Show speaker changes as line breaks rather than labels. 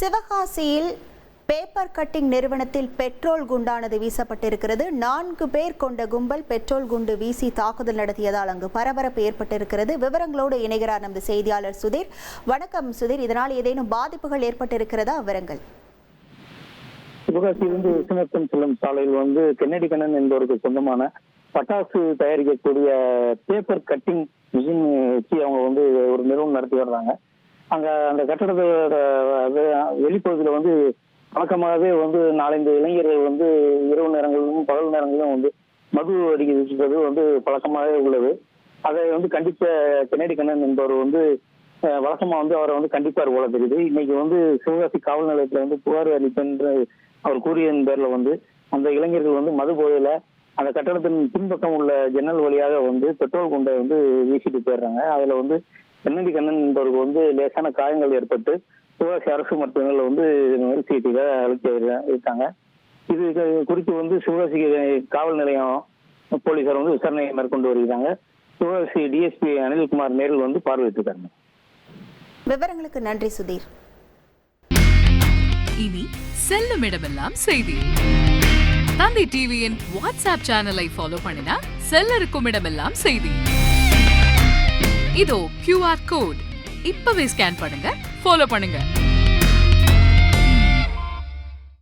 சிவகாசியில் paper cutting நிறுவனத்தில் petrol குண்டானது வீசப்பட்டிருக்கிறது. 4 பேர் கொண்ட கும்பல் பெட்ரோல் குண்டு வீசி தாக்குதல் நடத்தியதால் அங்கு பரபரப்பு ஏற்பட்டிருக்கிறது. விவரங்களோடு இணைகிறார் நமது செய்தியாளர் சுதீர். வணக்கம் சுதீர், இதனால் ஏதேனும் பாதிப்புகள் ஏற்பட்டிருக்கிறதா? விவரங்கள்.
சிவகாசியிலிருந்து விஸ்வநாதன் செல்லும் சாலையில் கென்னடி கண்ணன் என்பவருக்கு சொந்தமான பட்டாசு தயாரிக்கக்கூடிய பேப்பர் கட்டிங் மிஷின் வச்சு அவங்க ஒரு நிறுவனம் நடத்தி வர்றாங்க. அங்க அந்த கட்டடத்தோட வெளிப்பகுதியில வழக்கமாகவே 4-5 இளைஞர்கள் இரவு நேரங்களிலும் பகல் நேரங்களிலும் மது அடிக்கிறது பழக்கமாகவே உள்ளது. அதை கண்டிப்ப கென்னடி கண்ணன் என்பவர் வழக்கமா அவரை கண்டிப்பார் போல தெரியுது. இன்னைக்கு சிவகாசி காவல் நிலையத்துல புகார் அளிப்பென்று அவர் கூறியதன் பேர்ல அந்த இளைஞர்கள் மது போதையில அந்த கட்டடத்தின் பின்பக்கம் உள்ள ஜன்னல் வழியாக பெட்ரோல் குண்டை வீசிட்டு போயிடுறாங்க. அதுல கென்னடி கண்ணன் என்பவருக்கு லேசான காயங்கள் ஏற்பட்டு சிவகாசி அரசு மருத்துவமனையில் சிகிச்சையில அளிக்க இருக்காங்க. இது குறித்து சிவகாசி காவல் நிலையம் போலீசார் விசாரணை மேற்கொண்டு வருகிறாங்க. சிவகாசி டிஎஸ்பி அனில்குமார் நேரில் பார்வையிட்டிருக்காங்க.
விவரங்களுக்கு நன்றி சுதீர்.
இனி செல்லும் இடமெல்லாம் செய்தி. தந்தி டிவியின் வாட்ஸ்அப் சேனலை ஃபாலோ பண்ணினா செல்லருக்கும் இடமெல்லாம் செய்தி. இதோ QR கோட் இப்பவே ஸ்கேன் பண்ணுங்க, ஃபாலோ பண்ணுங்க.